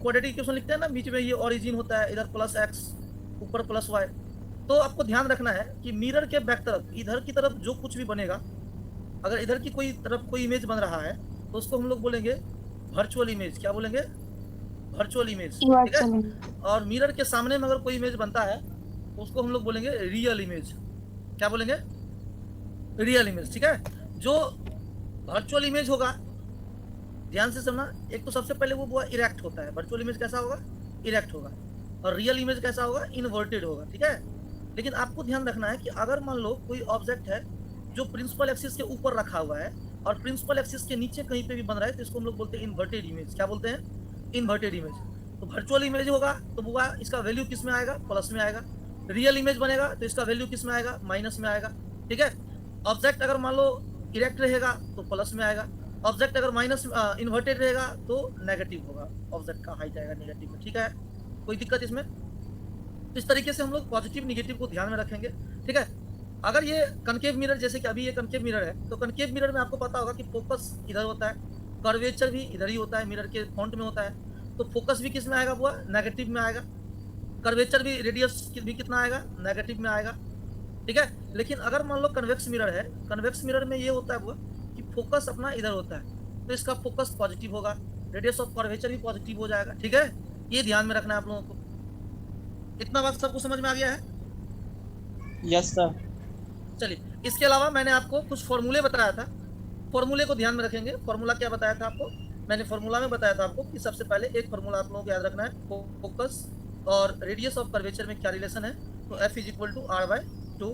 Quadratic equation लिखते हैं ना, बीच में ये ओरिजिन होता है, इधर प्लस एक्स ऊपर प्लस वाई। तो आपको ध्यान रखना है कि मिरर के बैक तरफ इधर की तरफ जो कुछ भी बनेगा, अगर इधर की कोई तरफ कोई इमेज बन रहा है तो उसको हम लोग बोलेंगे वर्चुअल इमेज। क्या बोलेंगे? वर्चुअल इमेज, ठीक है। और मिरर के सामने में अगर कोई इमेज बनता है तो उसको हम लोग बोलेंगे रियल इमेज। क्या बोलेंगे? रियल इमेज, ठीक है। जो वर्चुअल इमेज होगा, ध्यान से सुनना, एक तो सबसे पहले वो इरेक्ट होता है। वर्चुअल इमेज कैसा होगा? इरेक्ट होगा। और रियल इमेज कैसा होगा? इन्वर्टेड होगा, ठीक है। लेकिन आपको ध्यान रखना है कि अगर मान लो कोई ऑब्जेक्ट है जो प्रिंसिपल एक्सिस के ऊपर रखा हुआ है और प्रिंसिपल एक्सिस के नीचे कहीं पे भी बन रहा है, तो इसको हम लोग बोलते हैं इन्वर्टेड इमेज। क्या बोलते हैं? Inverted image. तो वर्चुअल इमेज होगा तो वो इसका वैल्यू किस में आएगा? प्लस में आएगा। रियल इमेज बनेगा तो इसका वैल्यू किस में आएगा? माइनस में आएगा, ठीक है। ऑब्जेक्ट अगर मान लो इरेक्ट रहेगा तो प्लस में आएगा। ऑब्जेक्ट अगर माइनस इन्वर्टेड रहेगा तो नेगेटिव होगा, ऑब्जेक्ट का हाइट आएगा नेगेटिव में, ठीक है। कोई दिक्कत इसमें? तो इस तरीके से हम लोग पॉजिटिव निगेटिव को ध्यान में रखेंगे, ठीक है। अगर ये कनकेव मिरर, जैसे कि अभी ये कनकेव मिरर है, तो कनकेव मिरर में आपको पता होगा कि फोकस इधर होता है, कर्वेचर भी इधर ही होता है, मिरर के फ्रंट में होता है। तो फोकस भी किस में आएगा? वो नेगेटिव में आएगा। कर्वेचर भी, रेडियस भी कितना आएगा? नेगेटिव में आएगा, ठीक है। लेकिन अगर मान लो कन्वेक्स मिरर है, कन्वेक्स मिरर में ये होता है वो कि फोकस अपना इधर होता है, तो इसका फोकस पॉजिटिव होगा, रेडियस ऑफ कर्वेचर भी पॉजिटिव हो जाएगा, ठीक है। ये ध्यान में रखना है आप लोगों को। इतना बात सबको समझ में आ गया है? Yes sir. चलिए, इसके अलावा मैंने आपको कुछ फॉर्मूले बताया था, फॉर्मूले को ध्यान में रखेंगे। फॉर्मूला क्या बताया था आपको? मैंने फॉर्मूला में बताया था आपको कि सबसे पहले एक फॉर्मूला आप लोगों को याद रखना है, फोकस और रेडियस ऑफ कर्वेचर में क्या रिलेशन है, तो F is equal to R by 2।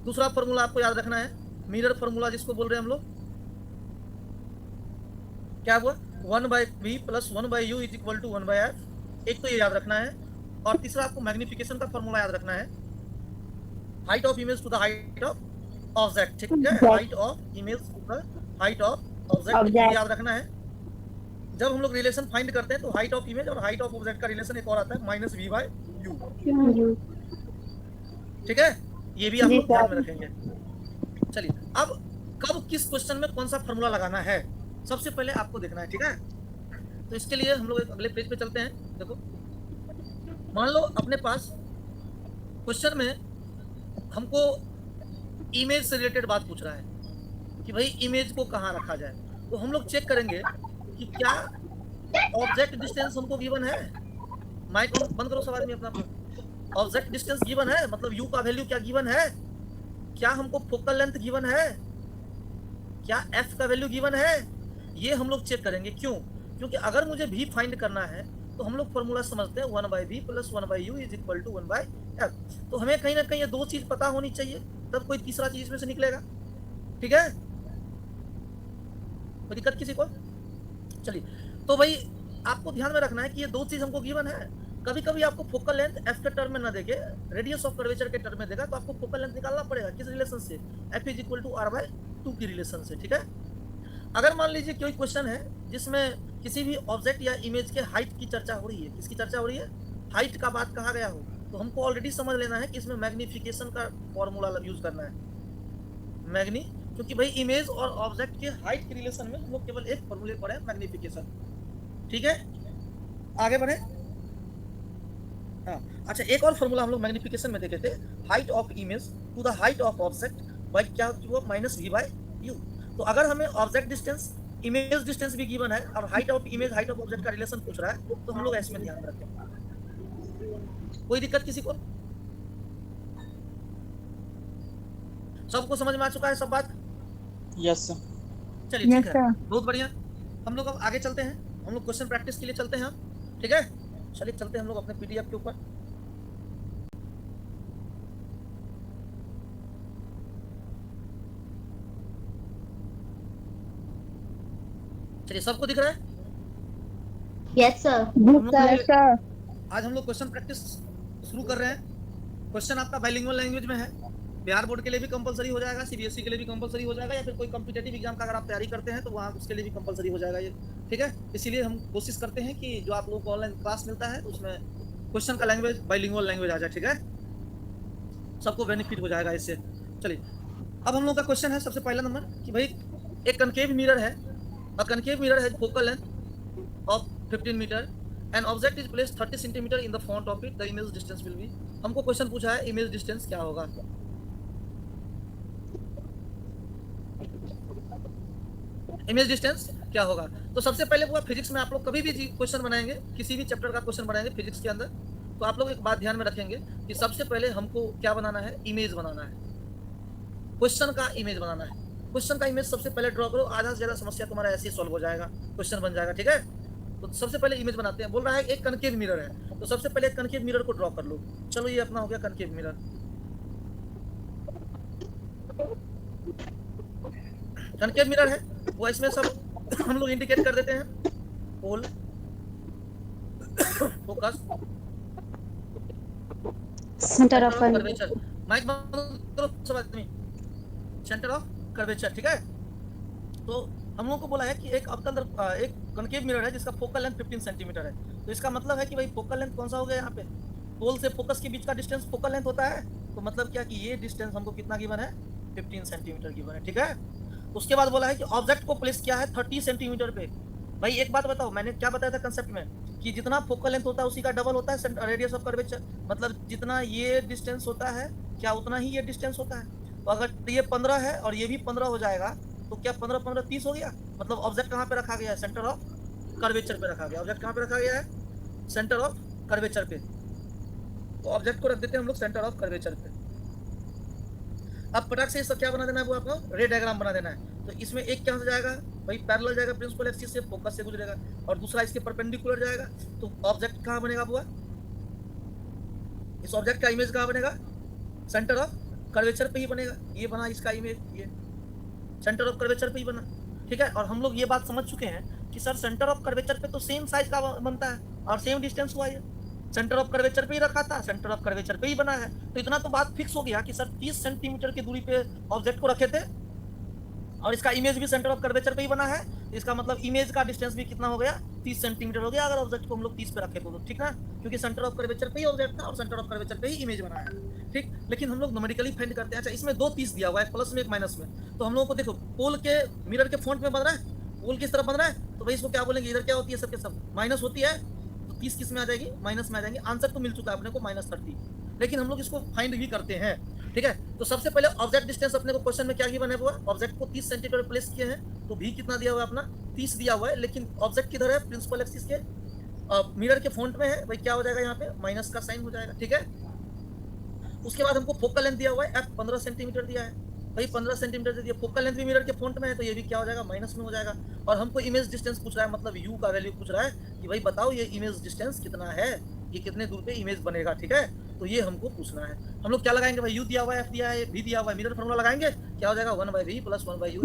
दूसरा फॉर्मूला आपको याद रखना है, मिरर फॉर्मूला जिसको बोल रहे हैं हम लोग, क्या हुआ? 1/v plus 1/u is equal to 1/f। एक तो ये याद रखना है। और तीसरा आपको मैग्निफिकेशन का फॉर्मूला याद रखना है, height of image to the height of object, ठीक है। Height of image to the height of object, ये याद रखना है। जब हम लोग रिलेशन फाइंड करते हैं तो हाइट ऑफ इमेज और हाइट ऑफ ऑब्जेक्ट का रिलेशन एक और आता है -v/u, ठीक है। ये भी आप लोग ध्यान में रखेंगे। चलिए, अब कब किस क्वेश्चन में कौन सा फॉर्मूला लगाना है सबसे पहले आपको देखना है, ठीक है। तो इसके लिए हम लोग अगले पेज पे चलते हैं। देखो, मान लो अपने पास क्वेश्चन में हमको इमेज से रिलेटेड बात पूछ रहा है कि भाई इमेज को कहाँ रखा जाए, तो हम लोग चेक करेंगे कि क्या ऑब्जेक्ट डिस्टेंस हमको गिवन है। माइक बंद करो सब आदमी अपना। ऑब्जेक्ट डिस्टेंस गिवन है, मतलब यू का वैल्यू क्या गिवन है, क्या हमको फोकल लेंथ गिवन है, क्या एफ का वैल्यू गिवन है, ये हम लोग चेक करेंगे। क्यों? क्योंकि अगर मुझे भी फाइंड करना है तो हम लोग फॉर्मूला समझते हैं 1/v plus 1/u is equal to 1/f। तो हमें कहीं ना कहीं ये दो चीज पता होनी चाहिए, तब कोई तीसरा चीज इसमें से निकलेगा, ठीक है। कोई दिक्कत किसी को? चलिए, तो भाई आपको ध्यान में रखना है कि ये दो चीज हमको गिवन है। कभी कभी आपको फोकल लेंथ एफ के टर्म में ना देखे, रेडियस ऑफ कर्वेचर के टर्म में देगा, तो आपको फोकल लेंथ निकालना पड़ेगा किस रिलेशन से? F is equal to R/2 की रिलेशन से, ठीक है। अगर मान लीजिए कोई क्वेश्चन है जिसमें किसी भी ऑब्जेक्ट या इमेज के हाइट की चर्चा हो रही है, किसकी चर्चा हो रही है? हाइट का बात कहा गया हो, तो हमको ऑलरेडी समझ लेना है कि इसमें मैग्निफिकेशन का फॉर्मूला यूज करना है, मैग्नी। क्योंकि भाई इमेज और ऑब्जेक्ट के हाइट के रिलेशन में हम लोग केवल एक फॉर्मूले पढ़े, मैग्निफिकेशन, ठीक है। आगे बढ़े। हाँ, अच्छा, एक और फॉर्मूला हम लोग मैग्निफिकेशन में देखे थे, height of image to the height of object by क्या हुआ? -v/u। तो अगर हमें ऑब्जेक्ट डिस्टेंस, इमेज डिस्टेंस भी गिवन है और height of image height of object का रिलेशन पूछ रहा है, तो हम लोग इसमें ध्यान रखें। कोई दिक्कत किसी को? सबको समझ में आ चुका है सब बात? Yes sir. चलिए, ठीक है, बहुत बढ़िया। हम लोग अब आगे चलते हैं, हम लोग क्वेश्चन प्रैक्टिस के लिए चलते हैं, ठीक है। चलिए चलते हैं हम लोग अपने पीडीएफ के ऊपर। चलिए, सबको दिख रहा है? Yes sir. आज हम लोग क्वेश्चन प्रैक्टिस शुरू कर रहे हैं। क्वेश्चन आपका बाइलिंगुअल लैंग्वेज में है, बिहार बोर्ड के लिए भी कंपलसरी हो जाएगा, सीबीएसई के लिए भी कंपलसरी हो जाएगा, या फिर कोई कॉम्पिटिटिव एग्जाम का अगर आप तैयारी करते हैं तो वहाँ उसके लिए भी कंपलसरी हो जाएगा ये, ठीक है। इसीलिए हम कोशिश करते हैं कि जो आप लोगों को ऑनलाइन क्लास मिलता है उसमें क्वेश्चन का लैंग्वेज बाइलिंगुअल लैंग्वेज आ जाए, ठीक है। सबको बेनिफिट हो जाएगा इससे। चलिए, अब हम लोग का क्वेश्चन है सबसे पहला नंबर कि भाई एक कनकेव मिरर है, और कनकेव मिरर है focal length of 15 metre an object is placed 30 centimetre in the front of it, the image distance will be. हमको क्वेश्चन पूछा है इमेज डिस्टेंस क्या होगा। इमेज डिस्टेंस क्या होगा? तो सबसे पहले वो फिजिक्स में आप लोग कभी भी क्वेश्चन बनाएंगे, किसी भी चैप्टर का क्वेश्चन बनाएंगे फिजिक्स के अंदर, तो आप लोग एक बात ध्यान में रखेंगे कि सबसे पहले हमको क्या बनाना है, इमेज बनाना है, क्वेश्चन का इमेज बनाना है। क्वेश्चन का इमेज सबसे पहले ड्रॉ करो, आधा से ज्यादा समस्या तुम्हारा ऐसे ही सॉल्व हो जाएगा, क्वेश्चन बन जाएगा, ठीक है। तो सबसे पहले इमेज बनाते हैं। बोल रहा है एक कनकेव मिरर है, तो सबसे पहले कनकेव मिरर को ड्रॉ कर लो। चलो ये अपना हो गया कनकेव मिरर। कनकेव मिरर है वो, इसमें सब हम लोग इंडिकेट कर देते हैं, pole, focus, centre of curvature. Mic बंद करो सब आदमी। सेंटर ऑफ कर्वेचर, ठीक है। तो हम लोगों को बोला है कि एक अवतल एक कनकेव मिरर है जिसका फोकल लेंथ 15 सेंटीमीटर है। तो इसका मतलब है कि भाई फोकल लेंथ कौन सा हो गया यहाँ पे, पोल से फोकस के बीच का डिस्टेंस फोकल लेंथ होता है। तो मतलब क्या कि ये डिस्टेंस हमको कितना गिवन है, 15 सेंटीमीटर गिवन है, ठीक है। उसके बाद बोला है कि ऑब्जेक्ट को प्लेस किया है 30 सेंटीमीटर पे। भाई एक बात बताओ, मैंने क्या बताया था कंसेप्ट में कि जितना फोकल लेंथ होता है उसी का डबल होता है रेडियस ऑफ कर्वेचर। मतलब जितना ये डिस्टेंस होता है क्या उतना ही ये डिस्टेंस होता है। तो अगर ये 15 है और ये भी 15 हो जाएगा तो क्या 15 15 30 हो गया। मतलब ऑब्जेक्ट कहाँ पे रखा गया है, सेंटर ऑफ कर्वेचर पे रखा गया। ऑब्जेक्ट कहाँ पे रखा गया है, सेंटर ऑफ कर्वेचर पे। तो ऑब्जेक्ट को रख देते हैं हम लोग सेंटर ऑफ कर्वेचर पे। अब पटाख से इसका क्या बना देना है, वो आपको रे डायग्राम बना देना है। तो इसमें एक क्या हो जाएगा भाई, पैरेलल जाएगा प्रिंसिपल एक्सिस से, फोकस से गुजरेगा, और दूसरा इसके परपेंडिकुलर जाएगा। तो ऑब्जेक्ट कहाँ बनेगा बुआ, इस ऑब्जेक्ट का इमेज कहाँ बनेगा, सेंटर ऑफ कर्वेचर पे ही बनेगा। ये बना इसका इमेज, ये सेंटर ऑफ कर्वेचर पे ही बना, ठीक है। और हम लोग ये बात समझ चुके हैं कि सर सेंटर ऑफ कर्वेचर पे तो सेम साइज का बनता है और सेम डिस्टेंस हुआ है, सेंटर ऑफ कर्वेचर पे ही रखा था, सेंटर ऑफ कर्वेचर पे ही बना है। तो इतना तो बात फिक्स हो गया कि सर 30 सेंटीमीटर की दूरी पे ऑब्जेक्ट को रखे थे और इसका इमेज भी सेंटर ऑफ कर्वेचर पे ही बना है। इसका मतलब इमेज का डिस्टेंस भी कितना हो गया, 30 सेंटीमीटर हो गया अगर ऑब्जेक्ट को हम लोग 30 पे रखे तो, ठीक ना, क्योंकि सेंटर ऑफ कर्वेचर पे ही ऑब्जेक्ट था और सेंटर ऑफ कर्वेचर पे ही इमेज बना है, ठीक। लेकिन हम लोग न्यूमेरिकली फाइंड करते हैं। अच्छा, इसमें 2 30 दिया हुआ है, प्लस में एक माइनस में। तो हम लोगों को देखो पोल के मिरर के फ्रंट में बन रहा है, पोल किस तरफ बन रहा है, तो भाई इसको क्या बोलेंगे, इधर क्या होती है सबके सब माइनस होती है। तो 30 किस में आ जाएगी, माइनस में आ जाएंगे। आंसर तो मिल चुका है अपने को -30, लेकिन हम लोग इसको फाइंड भी करते हैं, ठीक है। तो सबसे पहले ऑब्जेक्ट डिस्टेंस अपने को क्वेश्चन में क्या गिवन है हुआ, ऑब्जेक्ट को 30 सेंटीमीटर प्लेस किए हैं, तो भी कितना दिया हुआ है अपना 30 दिया हुआ है। लेकिन ऑब्जेक्ट किधर है, प्रिंसिपल एक्सिस के मिरर के फ्रंट में है, भाई क्या हो जाएगा यहाँ पे माइनस का साइन हो जाएगा, ठीक है। उसके बाद हमको फोकल लेंथ दिया हुआ है f 15 सेंटीमीटर दिया है, भाई 15 सेंटीमीटर दे दिया। फोकल लेंथ भी मिरर के फ्रंट में है, तो ये भी क्या हो जाएगा, माइनस में हो जाएगा। और हमको इमेज डिस्टेंस पूछ रहा है, मतलब u का वैल्यू पूछ रहा है कि भाई बताओ ये इमेज डिस्टेंस कितना है, ये कितने दूर पे इमेज बनेगा, ठीक है। तो ये हमको पूछना है। हम लोग क्या लगाएंगे भाई, u दिया हुआ है, f दिया है, v दिया हुआ है, मिरर फार्मूला लगाएंगे, क्या हो जाएगा 1/v + 1/u =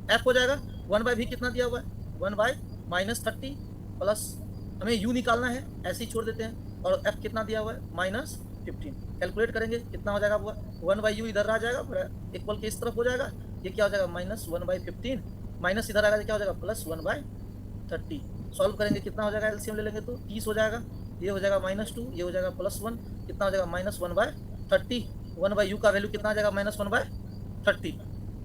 1/f हो जाएगा। 1/v कितना दिया हुआ है, 1/-30 प्लस हमें u निकालना है, ऐसे ही छोड़ देते हैं। और f कितना दिया हुआ है, -15। कैलकुलेट करेंगे कितना हो जाएगा, 1/u इधर आ जाएगा, इक्वल के इस तरफ हो जाएगा, ये क्या हो जाएगा -1/15, माइनस इधर आएगा क्या हो जाएगा +1/30। सॉल्व करेंगे कितना हो जाएगा, एलसीएम ले लेंगे तो 30 हो जाएगा, ये हो जाएगा -2, ये हो जाएगा +1, कितना हो जाएगा -1/30। 1/u का वैल्यू कितना आ जाएगा, -1/30,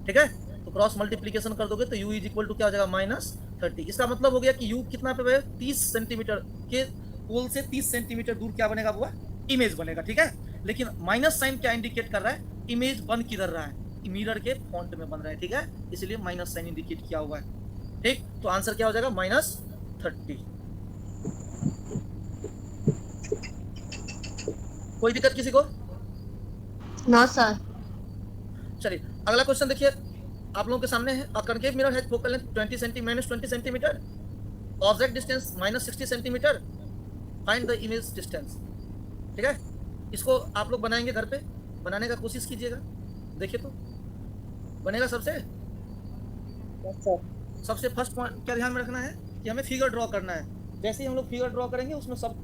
ठीक है। तो क्रॉस मल्टीप्लीकेशन कर दोगे तो u = क्या हो जाएगा, -30। इसका मतलब हो गया कि u कितना पे 30 सेंटीमीटर के पोल से 30 सेंटीमीटर दूर क्या बनेगा हुआ, इमेज बनेगा, ठीक है। लेकिन माइनस साइन क्या इंडिकेट कर रहा है, इमेज बन किधर रहा है, मिरर के फ्रंट में बन रहा है, ठीक है, इसलिए माइनस साइन इंडिकेट किया हुआ है, ठीक। तो आंसर क्या हो जाएगा, -30। कोई दिक्कत किसी को? No sir. चलिए अगला क्वेश्चन देखिए आप लोगों के सामने है। A concave mirror has focal length -20 centimetre, object distance -60 centimetre, find the image distance, ठीक है। इसको आप लोग बनाएंगे घर पे, बनाने का कोशिश कीजिएगा, देखिए तो बनेगा। सबसे फर्स्ट पॉइंट क्या ध्यान में रखना है कि हमें फिगर ड्रॉ करना है। जैसे ही हम लोग फिगर ड्रॉ करेंगे उसमें सब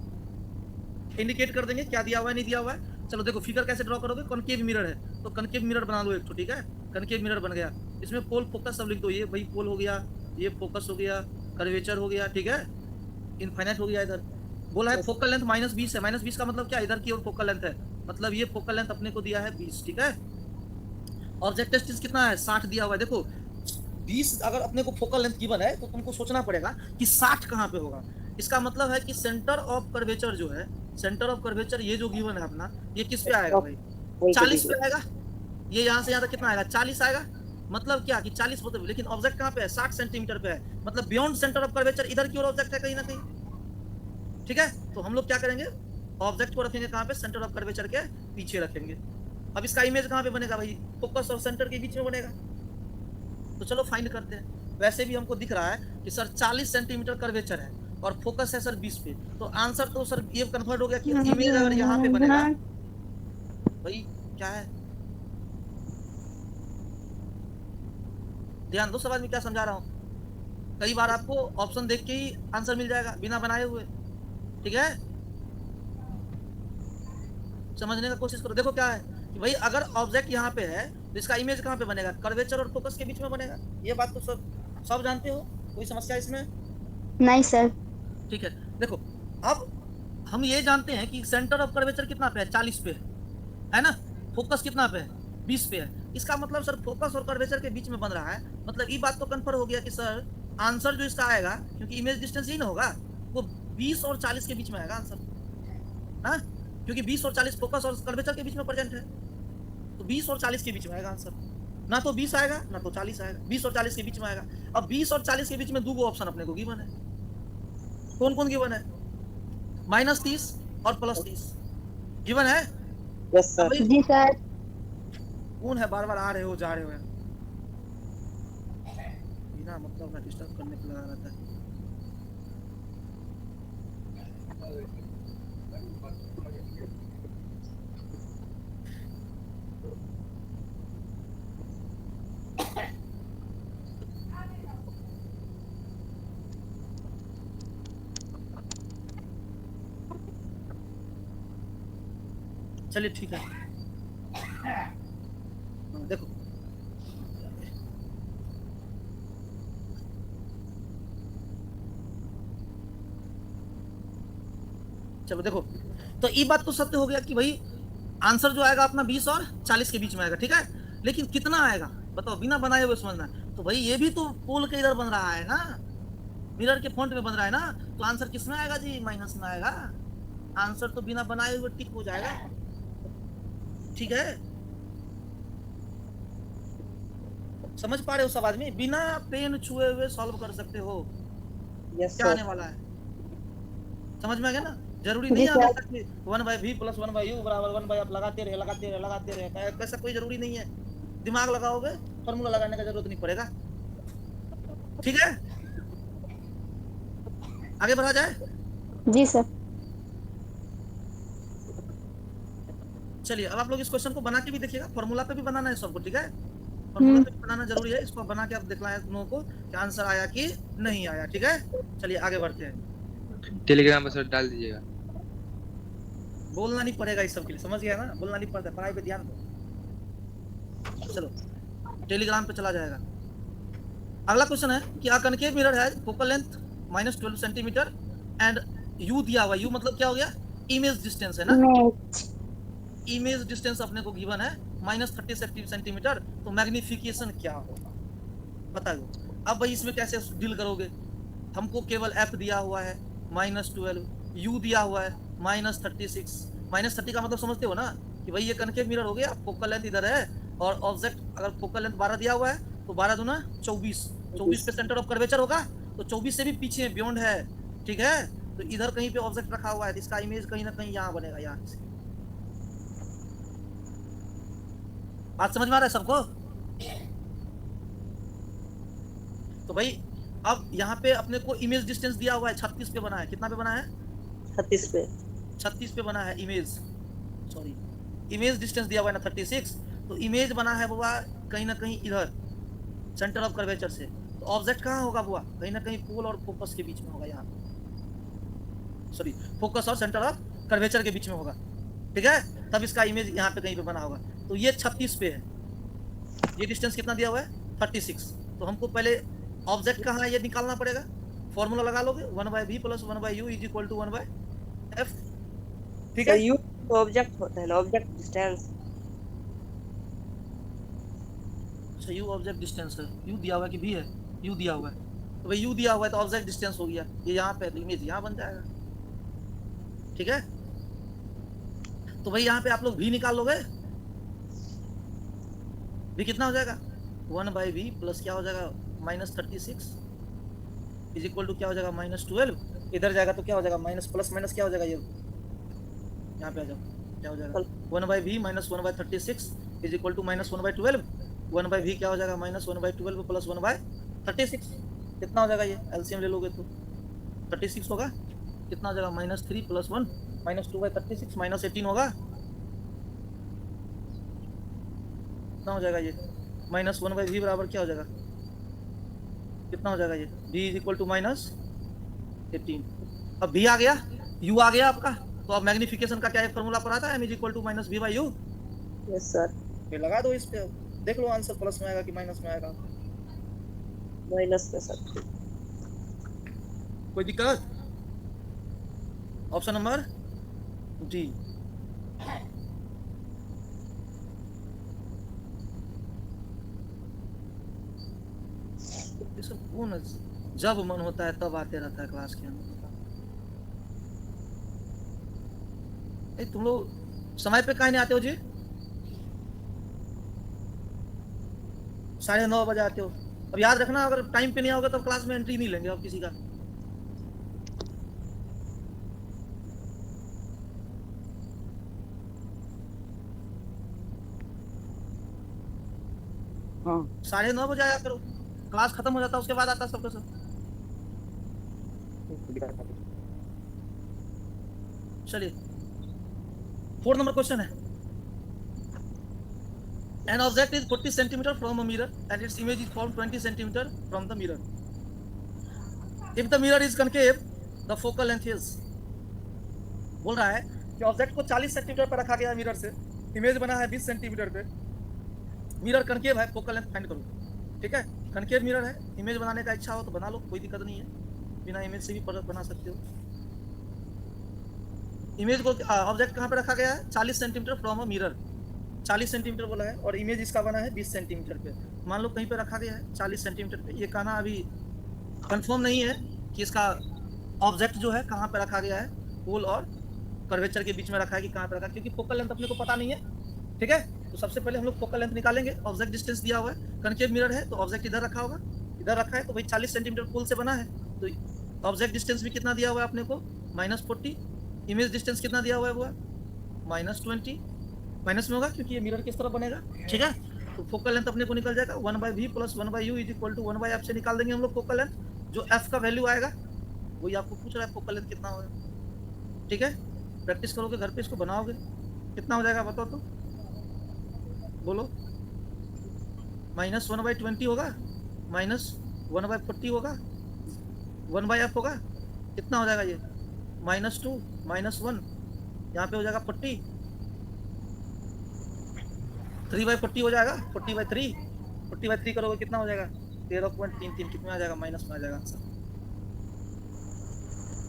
इंडिकेट कर देंगे क्या दिया हुआ है, नहीं दिया हुआ है। चलो देखो फिगर कैसे ड्रॉ करोगे, कनकेव मिरर है तो कनकेव मिरर बना लो एक तो, ठीक है। कनकेव मिरर बन गया, इसमें पोल फोकस सब लिख दो, ये भाई पोल हो गया, ये फोकस हो गया, कर्वेचर हो गया, ठीक है, इनफाइनाइट हो गया। इधर बोला है फोकल लेंथ -20 है, -20 का मतलब क्या, इधर की ओर फोकल लेंथ है, मतलब ये फोकल लेंथ अपने को दिया है 20, ठीक है। ऑब्जेक्ट डिस्टेंस कितना है, 60 दिया हुआ है। देखो 20 अगर अपने को फोकल लेंथ गिवन है तो तुमको सोचना पड़ेगा कि 60 कहाँ पे होगा। इसका मतलब है कि सेंटर ऑफ कर्वेचर जो है, सेंटर ऑफ कर्वेचर ये जो गिवन है अपना, ये किस पे आएगा भाई? 40 पे आएगा। ये यहाँ से यहाँ तक कितना आएगा? 40 आएगा। मतलब क्या कि 40 मतलब, लेकिन ऑब्जेक्ट कहाँ पे है? 60 सेंटीमीटर पे है, मतलब बियॉन्ड सेंटर ऑफ कर्वेचर इधर की ओर ऑब्जेक्ट है कहीं ना कहीं। ठीक है, तो हम लोग क्या करेंगे, ऑब्जेक्ट को रखेंगे कहाँ पे? सेंटर ऑफ कर्वेचर के पीछे रखेंगे। अब इसका इमेज कहाँ पे बनेगा भाई? फोकस और सेंटर के बीच में बनेगा। तो चलो फाइंड करते हैं। वैसे भी हमको दिख रहा है कि सर 40 सेंटीमीटर कर्वेचर है और फोकस है सर 20 पे, तो आंसर तो सर ये कन्फर्म हो गया कि इमेज अगर यहाँ पे बनेगा भाई, क्या है, ध्यान दो सवाल में क्या समझा रहा हूँ। कई बार आपको ऑप्शन देख के ही आंसर मिल जाएगा बिना बनाए हुए। ठीक है, समझने का कोशिश करो। देखो क्या है कि भाई अगर ऑब्जेक्ट यहाँ पे है तो इसका इमेज कहाँ पे बनेगा? कर्वेचर और फोकस के बीच में बनेगा। ये बात तो सब जानते हो, कोई समस्या इसमें? नहीं सर। ठीक है, देखो अब हम ये जानते हैं कि सेंटर ऑफ कर्वेचर कितना पे है? 40 पे है ना। फोकस कितना पे है? 20 पे है। इसका मतलब सर फोकस और कर्वेचर के बीच में बन रहा है, मतलब ये बात तो कंफर्म हो गया कि सर आंसर जो इसका आएगा, क्योंकि इमेज डिस्टेंस ही ना होगा, वो 20 और 40 के बीच में आएगा आंसर। हाँ, क्योंकि 20 और 40 फोकस और कर्वेचर के बीच में प्रेजेंट है, तो 20 और 40 के बीच में आएगा आंसर। ना तो 20 आएगा ना तो 40 आएगा, 20 और 40 के बीच में आएगा। अब 20 और 40 के बीच में दो ऑप्शन अपने को गिवन है। कौन कौन गिवन है? -30 और +30 गिवन है। Yes sir. जी सर। कौन है बार बार आ रहे हो जा रहे हो, बिना मतलब ना डिस्टर्ब करने पे लगा रहता है। चलिए ठीक है, देखो चलो देखो, तो ये बात तो सत्य हो गया कि भाई आंसर जो आएगा अपना 20 और 40 के बीच में आएगा। ठीक है, लेकिन कितना आएगा बताओ, बिना बनाए हुए समझना। तो भाई ये भी तो पोल के इधर बन रहा है ना, मिरर के फ्रंट में बन रहा है ना, तो आंसर किस में आएगा जी? माइनस में आएगा। आंसर तो बिना बनाए हुए टिक हो जाएगा। ठीक है, समझ पा रहे हो सब आदमी? बिना पेन छुए हुए सॉल्व कर सकते हो। यस क्या आने सर। वाला है समझ में आ गया ना? जरूरी नहीं है हमेशा कि 1/v + 1/u = 1/, आप लगाते रहे कैसा कोई जरूरी नहीं है। दिमाग लगाओगे, फॉर्मूला लगाने का जरूरत नहीं पड़ेगा। ठीक है, आगे बढ़ा जाए। जी सर। चलिए अब आप लोग इस क्वेश्चन को बना के भी देखिएगा, फॉर्मूला पे भी बनाना है सबको। ठीक है, फॉर्मूला पे भी बनाना जरूरी है, इसको बना के आप दिखलाएं तुम लोगों को कि आंसर आया कि नहीं आया। ठीक है, चलिए आगे बढ़ते हैं। टेलीग्राम पर सर डाल दीजिएगा। बोलना नहीं पड़ेगा इस सब के लिए, समझ गया ना? बोलना नहीं पड़ता, पढ़ाई पे ध्यान दो। चलो टेलीग्राम पे चला जाएगा। अगला क्वेश्चन है कि कनकेव मिरर है, focal length -12 centimetre and you दिया हुआ। यू मतलब क्या हो गया? इमेज डिस्टेंस है ना। इमेज डिस्टेंस अपने को गिवन है -30 सेंटीमीटर, तो मैग्निफिकेशन क्या होगा बताओ। अब भाई इसमें कैसे डील करोगे? हमको केवल f दिया हुआ है -12, u दिया हुआ है -36। -30 का मतलब समझते हो ना कि भाई ये कनकेव मिरर हो गया, फोकल लेंथ इधर है और ऑब्जेक्ट अगर फोकल लेंथ 12 दिया हुआ है तो 12 दूना 24, 24 पे सेंटर ऑफ कर्वेचर होगा, तो 24 से भी पीछे बियॉन्ड है। ठीक है, तो इधर कहीं पे ऑब्जेक्ट रखा हुआ है, तो इसका इमेज कहीं ना कहीं यहाँ बनेगा, यहाँ से। बात समझ में आ रहा है सबको? तो भाई अब यहाँ पे अपने को इमेज डिस्टेंस दिया हुआ है 36 पे बना है। कितना पे बना है? 36 पे। 36 पे बना है इमेज, सॉरी इमेज डिस्टेंस दिया हुआ है ना 36, तो इमेज बना है बुआ कहीं ना कहीं इधर सेंटर ऑफ कर्वेचर से। तो ऑब्जेक्ट कहाँ होगा बुआ? कहीं ना कहीं पोल और फोकस के बीच में होगा, यहाँ सॉरी फोकस और सेंटर ऑफ कर्वेचर के बीच में होगा। ठीक है, तब इसका इमेज यहाँ पे कहीं पे बना होगा। तो ये 36 पे है, ये डिस्टेंस कितना दिया हुआ है? 36। तो हमको पहले ऑब्जेक्ट कहाँ है ये निकालना पड़ेगा। फॉर्मूला लगा लोगे 1/v + 1/u = 1/f। ठीक है, यू ऑब्जेक्ट होता है ना, ऑब्जेक्ट डिस्टेंस। अच्छा u ऑब्जेक्ट डिस्टेंस है, u दिया हुआ है कि v है? u दिया हुआ है, तो भाई यू दिया हुआ है तो ऑब्जेक्ट डिस्टेंस हो गया, ये यहाँ पे इमेज यहाँ बन जाएगा। ठीक है, तो भाई यहाँ पे आप लोग भी निकाल लोगे, भी कितना हो जाएगा 1/v प्लस क्या हो जाएगा -36 इज इक्वल टू क्या हो जाएगा -12, इधर जाएगा तो क्या हो जाएगा माइनस प्लस माइनस क्या हो जाएगा, ये यहाँ पे आ जाओ, क्या हो जाएगा 1/v minus 1/36 is equal to -1/12, 1/v क्या हो जाएगा -1/12 प्लस 1/36, कितना हो जाएगा, ये एलसीएम ले लोगे तो 36 होगा, कितना हो जाएगा -3 + 1 -2/36 -18 होगा, कितना हो जाएगा ये -1/v बराबर क्या हो जाएगा, कितना हो जाएगा ये v इज इक्वल टू -18। अब v आ गया, u आ गया आपका, तो अब मैग्निफिकेशन का क्या एक फॉर्मूला पढ़ा था, m is equal to -v/u। Yes sir. फिर लगा दो इस पे, देख लो आंसर प्लस में आएगा कि माइनस में आएगा, माइनस में सर। कोई दिक्कत। Option number D. ये सब कौन है? जब मन होता है तब आते रहता है क्लास के अंदर। तुम लोग समय पे काहे नहीं आते हो जी? 9:30 बजे आते हो। अब याद रखना, अगर टाइम पे नहीं आओगे तो क्लास में एंट्री नहीं लेंगे अब किसी का। हाँ 9:30 बजे आया करो, क्लास खत्म हो जाता है उसके बाद आता सबका सब। चलिए 4 नंबर क्वेश्चन है। An object is 40 centimeter from a mirror and its image is formed 20 centimeter from the mirror. If the mirror is concave, the focal length is। बोल रहा है कि ऑब्जेक्ट को 40 सेंटीमीटर पर रखा गया मिरर से, इमेज बना है 20 सेंटीमीटर पे, मिरर कनकेव है, फोकल लेंथ फाइंड करो। ठीक है, कनकेव मिरर है, इमेज बनाने का इच्छा हो तो बना लो, कोई दिक्कत नहीं है, बिना इमेज से भी बना सकते हो। इमेज को ऑब्जेक्ट कहाँ पे रखा गया है 40 centimetre from a mirror, 40 centimetre बोला है, और इमेज इसका बना है 20 सेंटीमीटर पे। मान लो कहीं पे रखा गया है 40 सेंटीमीटर पे, ये कहना अभी कंफर्म नहीं है कि इसका ऑब्जेक्ट जो है कहाँ पे रखा गया है, पोल और कर्वेचर के बीच में रखा है कि कहाँ पे रखा है, क्योंकि फोकल लेंथ अपने को पता नहीं है। ठीक है, तो सबसे पहले हम लोग फोकल लेंथ निकालेंगे। ऑब्जेक्ट डिस्टेंस दिया हुआ है, कनकेव मिरर है तो ऑब्जेक्ट इधर रखा होगा, इधर रखा है तो भाई 40 सेंटीमीटर पोल से बना है, तो ऑब्जेक्ट डिस्टेंस भी कितना दिया हुआ है अपने को -40, इमेज डिस्टेंस कितना दिया हुआ है वो है -20, माइनस में होगा क्योंकि ये मिरर किस तरफ बनेगा। ठीक है, तो फोकल लेंथ अपने को निकल जाएगा 1/v + 1/u is equal to 1/f से निकाल देंगे हम लोग फोकल लेंथ, जो f का वैल्यू आएगा वही आपको पूछ रहा है फोकल लेंथ कितना होगा। ठीक है, प्रैक्टिस करोगे घर पे, इसको बनाओगे, कितना हो जाएगा बताओ तो, बोलो। -1/20 होगा, -1/40 होगा, 1/f होगा, कितना हो जाएगा ये -2 -1, यहाँ पे हो जाएगा 40, 3/40 हो जाएगा, 40/3, 40/3 करोगे कितना हो जाएगा 13.33, कितना आ जाएगा माइनस में आ जाएगा आंसर।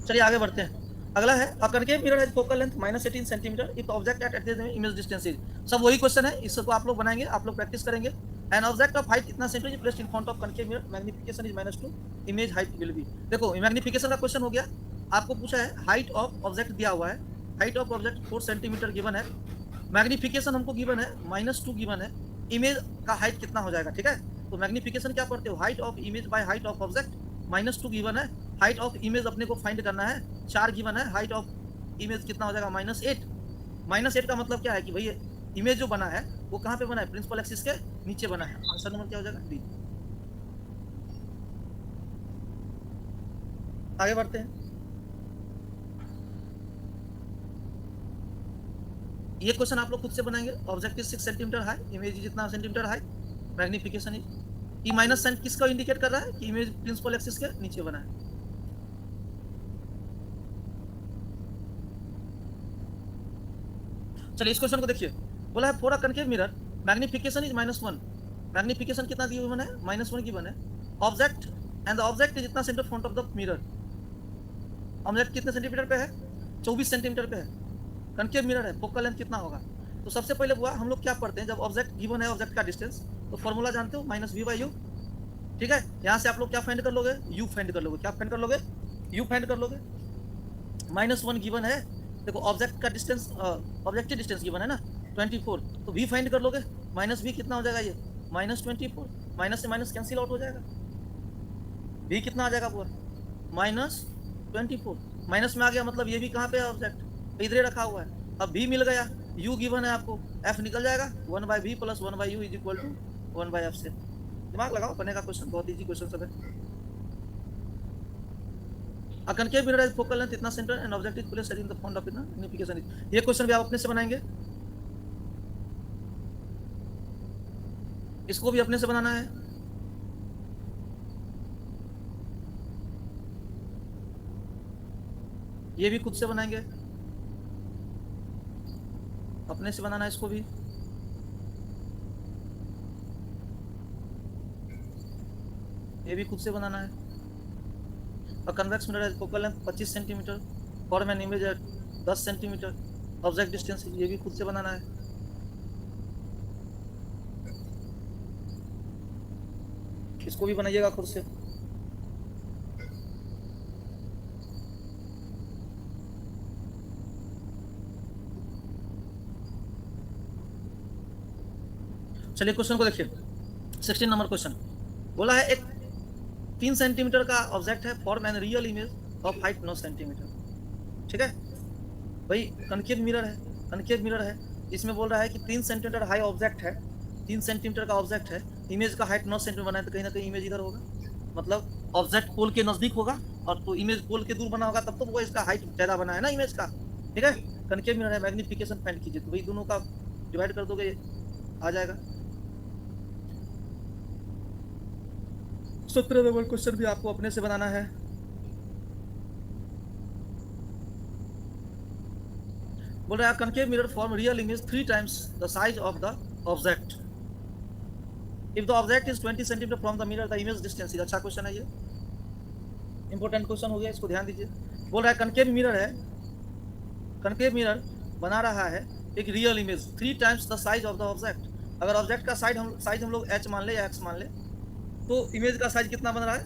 चलिए आगे बढ़ते हैं। अगला है a concave mirror has focal length -18 centimetre if object at image distance is. सब वही क्वेश्चन है, इसको आप लोग बनाएंगे, आप लोग प्रैक्टिस करेंगे। एन ऑब्जेक्ट ऑफ हाइट कितना centimetre placed in front of concave mirror, magnification is -2, image height will be. देखो मैग्निफिकेशन का क्वेश्चन हो गया, आपको पूछा है हाइट ऑफ ऑब्जेक्ट दिया हुआ है, height of object 4 centimetre given है, मैग्निफिकेशन हमको गिवन है -2 गिवन है, इमेज का हाइट कितना हो जाएगा। ठीक है, तो मैग्निफिकेशन क्या पढ़ते हो, height of image by height of object, -2 given है, हाइट ऑफ इमेज अपने को फाइंड करना है 4 गिवन है, हाइट ऑफ इमेज कितना हो जाएगा -8। -8 का मतलब क्या है कि भाई इमेज जो बना है वो कहाँ पे बना है, प्रिंसिपल एक्सिस के नीचे बना है। आंसर नंबर क्या हो जाएगा डी। आगे बढ़ते हैं। ये क्वेश्चन आप लोग खुद से बनाएंगे। Object is 6 centimetre high, image is इतना सेंटीमीटर हाई, मैग्निफिकेशन इज, ये माइनस साइन किसका इंडिकेट कर रहा है कि इमेज प्रिंसिपल एक्सिस के नीचे बना है। चलिए इस क्वेश्चन को देखिए, बोला है for a concave mirror magnification is -1, magnification कितना दी हुई है -1 गिवन है, object and the object is इतना centre front of the mirror, object कितने सेंटीमीटर पे है 24 सेंटीमीटर पे है, कनकेव मिरर है, फोकल लेंथ कितना होगा। तो सबसे पहले हुआ हम लोग क्या पढ़ते हैं, जब ऑब्जेक्ट गिवन है ऑब्जेक्ट का डिस्टेंस, तो फॉर्मूला जानते हो -v/u, ठीक है, यहाँ से आप लोग क्या फाइंड कर लोगे, यू फाइंड कर लोगे, क्या फाइंड कर लोगे, यू फाइंड कर लोगे। -1 गिवन है, देखो ऑब्जेक्ट का डिस्टेंस, ऑब्जेक्टिव डिस्टेंस गिवन है ना 24, तो v फाइंड कर लोगे, -v कितना हो जाएगा, ये -24, माइनस से माइनस कैंसिल आउट हो जाएगा, v कितना आ जाएगा पूरा -24, माइनस में आ गया, मतलब ये भी कहाँ पे है ऑब्जेक्ट, इधर रखा हुआ है। अब v मिल गया, u गिवन है आपको, f निकल जाएगा, 1/v + 1/u = 1/f से। दिमाग लगाओ, बनेगा क्वेश्चन, बहुत इजी क्वेश्चन सब है। A concave mirror has focal length इतना centre and object is placed in the front of इतना मैग्निफिकेशन इज, ये क्वेश्चन भी आप अपने से बनाएंगे, इसको भी अपने से बनाना है। ये भी खुद से बनाएंगे, अपने से बनाना है इसको भी। ये भी खुद से बनाना है। A convex mirror has focal length 25 centimetre, form an image at 10 centimetre, object distance, ये भी खुद से बनाना है। इसको भी बनाइएगा खुद से। चलिए क्वेश्चन को देखिए, 16 नंबर क्वेश्चन बोला है, एक 3 सेंटीमीटर का ऑब्जेक्ट है, form an real image of height 9 centimetre. ठीक है भाई, कनकेव मिरर है, कनकेव मिरर है, इसमें बोल रहा है कि 3 सेंटीमीटर हाई ऑब्जेक्ट है, 3 सेंटीमीटर का ऑब्जेक्ट है, इमेज का हाइट 9 सेंटीमीटर बनाए, तो कहीं ना कहीं इमेज इधर होगा, मतलब ऑब्जेक्ट पोल के नजदीक होगा, और तो इमेज पोल के दूर बना होगा, तब तो वो इसका हाइट ज्यादा बना है ना इमेज का। ठीक है, कनकेव मिरर है, मैग्निफिकेशन फाइंड कीजिए, तो भाई दोनों का डिवाइड कर दोगे, आ जाएगा। 17 नंबर क्वेश्चन भी आपको अपने से बनाना है। बोल रहा है concave mirror form real image 3 times the size of the object if the object is 20 cm from the mirror, the image distance is। अच्छा क्वेश्चन है ये, इंपॉर्टेंट क्वेश्चन हो गया, इसको ध्यान दीजिए। बोल रहा है concave mirror है, concave mirror बना रहा है एक real image 3 times the size of the object। अगर ऑब्जेक्ट का साइज हम लोग h मान ले या x मान ले, तो इमेज का साइज कितना बन रहा है,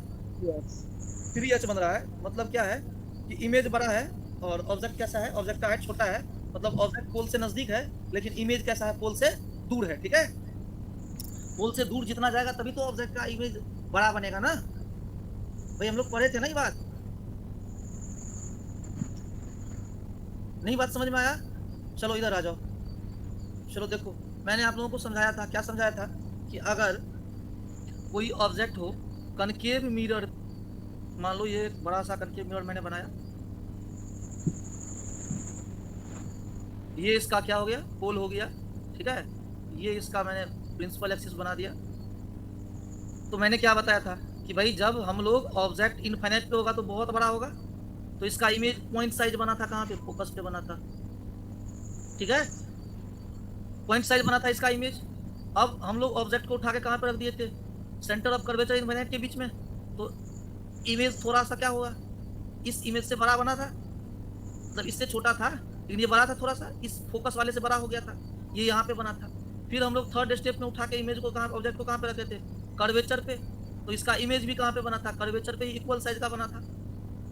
3h बन रहा है। मतलब क्या है कि इमेज बड़ा है और ऑब्जेक्ट कैसा है, ऑब्जेक्ट का हाइट छोटा है, मतलब ऑब्जेक्ट पोल से नजदीक है, लेकिन इमेज कैसा है, पोल से दूर है। ठीक है, पोल से दूर जितना जाएगा तभी तो ऑब्जेक्ट का इमेज बड़ा बनेगा ना भाई, हम लोग पढ़े थे ना ये बात, नहीं बात समझ में आया। चलो इधर आ जाओ, चलो देखो, मैंने आप लोगों को समझाया था, क्या समझाया था कि अगर कोई ऑब्जेक्ट हो, कनकेव मिरर, मान लो ये एक बड़ा सा कनकेव मिरर मैंने बनाया, ये इसका क्या हो गया, पोल हो गया। ठीक है, ये इसका मैंने प्रिंसिपल एक्सिस बना दिया। तो मैंने क्या बताया था कि भाई जब हम लोग ऑब्जेक्ट इनफाइनाइट पे होगा तो बहुत बड़ा होगा, तो इसका इमेज पॉइंट साइज बना था कहाँ पे, फोकस पे बना था। ठीक है, पॉइंट साइज बना था इसका इमेज। अब हम लोग ऑब्जेक्ट को उठा के कहाँ पे रख दिए थे, सेंटर ऑफ कर्वेचर इनफाइनाइट के बीच में, तो इमेज थोड़ा सा क्या होगा, इस इमेज से बड़ा बना था, मतलब इससे छोटा था लेकिन ये बड़ा था थोड़ा सा, इस फोकस वाले से बड़ा हो गया था, ये यहाँ पे बना था। फिर हम लोग थर्ड स्टेप में उठा के इमेज को कहाँ, ऑब्जेक्ट को कहाँ पे रखे थे, कर्वेचर पे, तो इसका इमेज भी कहाँ पे बना था, कर्वेचर पे इक्वल साइज का बना था।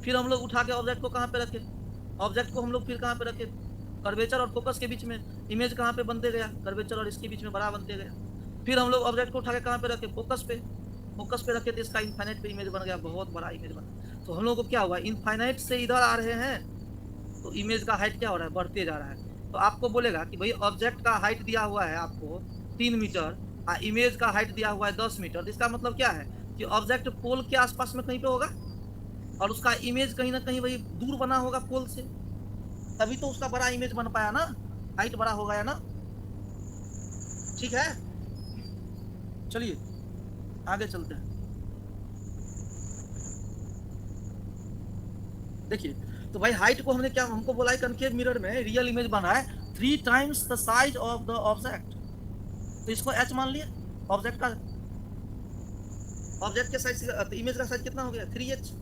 फिर हम लोग उठा के ऑब्जेक्ट को कहाँ पे रखे, ऑब्जेक्ट को हम लोग फिर कहाँ पे रखे, कर्वेचर और फोकस के बीच में, इमेज कहाँ पे बनते गया, कर्वेचर और इसके बीच में बड़ा बनते गया। फिर हम लोग ऑब्जेक्ट को उठा के कहाँ पे रखे, फोकस पे रखे थे, इसका इनफाइनाइट पे इमेज बन गया, बहुत बड़ा इमेज बना। तो हम लोग को क्या हुआ, इनफाइनाइट से इधर आ रहे हैं, तो इमेज का हाइट क्या हो रहा है, बढ़ते जा रहा है। तो आपको बोलेगा कि भाई ऑब्जेक्ट का हाइट दिया हुआ है आपको 3 मीटर, इमेज का हाइट दिया हुआ है 10 मीटर, तो इसका मतलब क्या है कि ऑब्जेक्ट पोल के आसपास में कहीं पे होगा और उसका इमेज कहीं ना कहीं वही दूर बना होगा पोल से, तभी तो उसका बड़ा इमेज बन पाया ना, हाइट बड़ा हो गया ना। ठीक है, चलिए आगे चलते हैं। देखिए, तो भाई हाइट को हमने क्या, हमको बोला है कनकेव मिरर में रियल इमेज बना है 3 times the size of the object, तो इसको h मान लिया, ऑब्जेक्ट का, ऑब्जेक्ट के साइज, तो इमेज का साइज कितना हो गया 3h।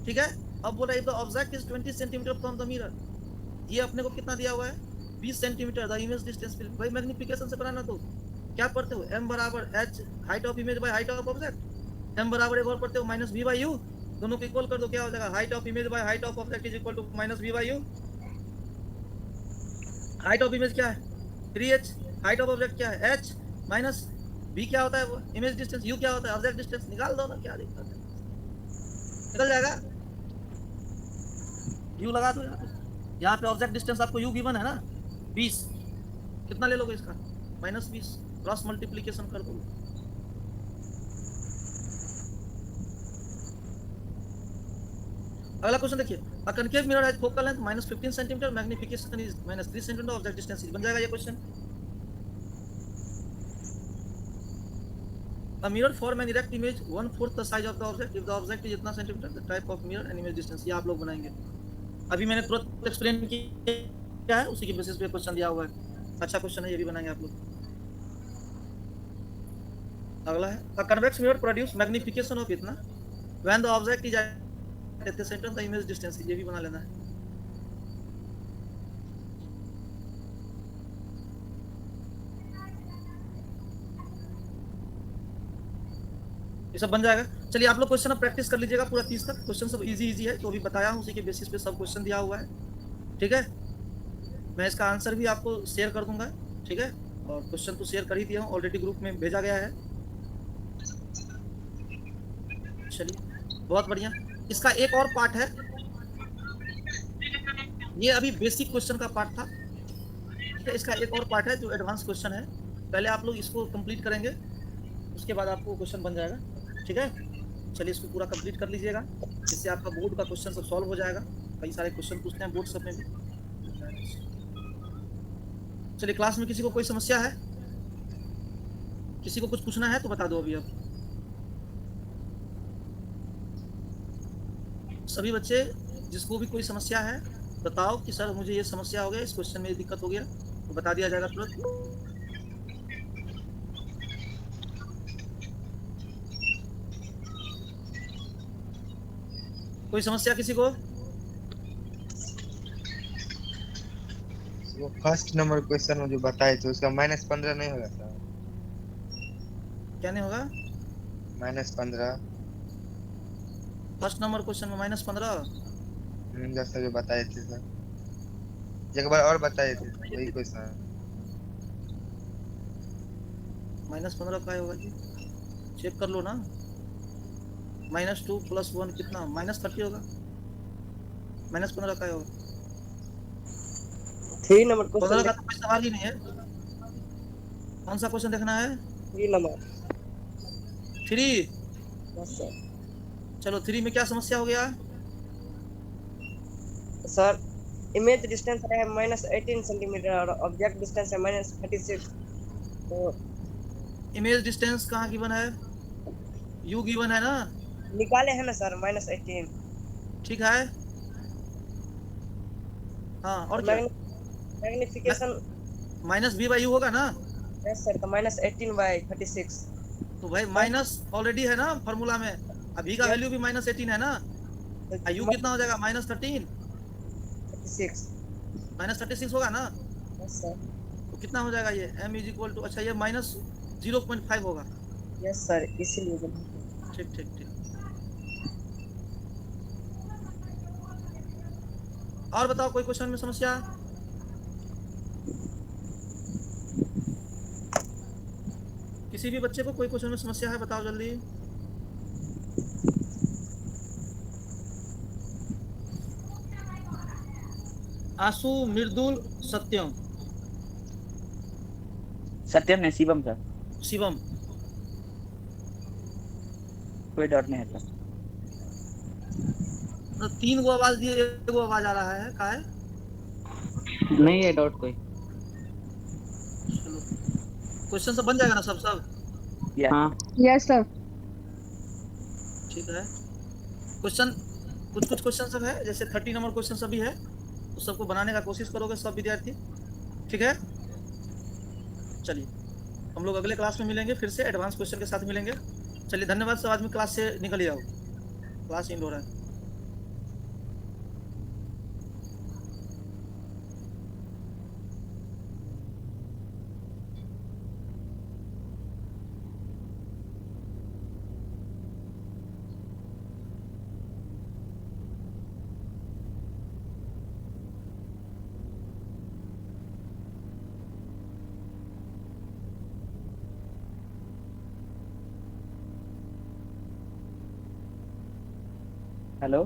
ठीक है, अब बोला if the object is 20 centimetre from the mirror, ये अपने को कितना दिया हुआ है 20 सेंटीमीटर, द इमेज डिस्टेंस, भाई मैग्निफिकेशन से बनाना, तो क्या पढ़ते हो, m बराबर h height of image by height of object, m बराबर एक और पढ़ते हो माइनस वी बाई यू, दोनों को इक्वल कर दो, क्या हो जाएगा height of image by height of object is equal to minus v by u. Height of image क्या है 3h, हाइट ऑफ ऑब्जेक्ट क्या है h, माइनस v क्या होता है वो इमेज डिस्टेंस, u क्या होता है ऑब्जेक्ट डिस्टेंस, निकाल दो ना, क्या दिक्कत है, निकल जाएगा। u लगा दो यहाँ पे ऑब्जेक्ट डिस्टेंस आपको u गिवन है ना 20, कितना ले लोगे इसका -20, क्रॉस मल्टीप्लीकेशन कर दो। अगला क्वेश्चन देखिए, a concave mirror has focal length -15 centimetre, magnification is -3 centimetre, object distance is, बन जाएगा ये question. A mirror form an erect image 1/4 the size of the object if the object is इतना centimetre, the type of mirror and image distance, ये आप लोग बनाएंगे। अभी मैंने तुरंत एक्सप्लेन किया है, उसी के बेसिस पे क्वेश्चन दिया हुआ है, अच्छा क्वेश्चन है, ये भी बनाएंगे आप लोग। अगला है a convex mirror produce magnification of इतना when the object is at the center the image distance, ये भी बना लेना है। ये सब बन जाएगा। चलिए आप लोग क्वेश्चन अब प्रैक्टिस कर लीजिएगा पूरा 30 तक, क्वेश्चन सब इजी इजी है, तो अभी बताया हूँ, उसी के बेसिस पे सब क्वेश्चन दिया हुआ है, ठीक है। मैं इसका आंसर भी आपको शेयर कर दूंगा, ठीक है, और क्वेश्चन तो शेयर कर ही दिया हूँ ऑलरेडी, ग्रुप में भेजा गया है। चलिए बहुत बढ़िया, इसका एक और पार्ट है, ये अभी बेसिक क्वेश्चन का पार्ट था, ठीक है, इसका एक और पार्ट है जो एडवांस क्वेश्चन है, पहले आप लोग इसको कंप्लीट करेंगे, उसके बाद आपको क्वेश्चन बन जाएगा, ठीक है। चलिए इसको पूरा कंप्लीट कर लीजिएगा, जिससे आपका बोर्ड का क्वेश्चन सब सॉल्व हो जाएगा, कई सारे क्वेश्चन पूछते हैं बोर्ड सब में भी। चलिए क्लास में किसी को कोई समस्या है, किसी को कुछ पूछना है तो बता दो अभी। अब सभी बच्चे जिसको भी कोई समस्या है बताओ कि सर मुझे ये समस्या हो गया, इस क्वेश्चन में ये दिक्कत हो गया, तो बता दिया जाएगा तुरंत। कोई समस्या किसी को? वो फर्स्ट नंबर क्वेश्चन में जो बताए थे उसका -15 नहीं होगा सर? क्या नहीं होगा? -15 फर्स्ट नंबर क्वेश्चन में -15? जैसा जो बताए थे सर, एक बार और बताए थे वही क्वेश्चन। -15 का होगा जी, चेक कर लो ना, -2 + 1 कितना, -30 होगा, -15 का होगा, 3 नंबर 15 क्वेश्चन का तो कोई सवाल ही नहीं है। कौन सा क्वेश्चन देखना है? 3 नंबर 3? बस सर। चलो 3 में क्या समस्या हो गया? सर इमेज डिस्टेंस है -18 सेंटीमीटर और ऑब्जेक्ट डिस्टेंस है -36, तो इमेज डिस्टेंस कहाँ गिवन है? यू गिवन है ना, निकाले हैं ना सर -18, ठीक है, हाँ, और क्या? मैग्निफिकेशन -v/u होगा ना, यस सर, तो -18/36, तो भाई माइनस ऑलरेडी है ना फॉर्मूला में, अभी का वैल्यू भी -18 है ना, यू कितना हो जाएगा -13, 36 -36 होगा ना, यस सर, तो कितना हो जाएगा ये m = अच्छा ये -0.5 होगा, यस सर, इसीलिए ठीक ठीक ठीक। और बताओ कोई क्वेश्चन में समस्या? किसी भी बच्चे को कोई क्वेश्चन में समस्या है बताओ जल्दी। आशु, मृदुल, सत्यम। सत्यम ने शिवम सर, शिवम, कोई डाउट नहीं है सर। तो 3 गो आवाज दिए, 1 गो आवाज आ रहा है, का है? नहीं है डाउट कोई। चलो क्वेश्चन सब बन जाएगा ना, सब सब हाँ यस सर। ठीक है। क्वेश्चन कुछ कुछ क्वेश्चन सब है, जैसे 30 नंबर क्वेश्चन सभी है, तो सबको बनाने का कोशिश करोगे सब विद्यार्थी, ठीक है। चलिए हम लोग अगले क्लास में मिलेंगे, फिर से एडवांस क्वेश्चन के साथ मिलेंगे। चलिए धन्यवाद सब, आज में क्लास से निकल जाओ, क्लास एंड हो रहा है। हेलो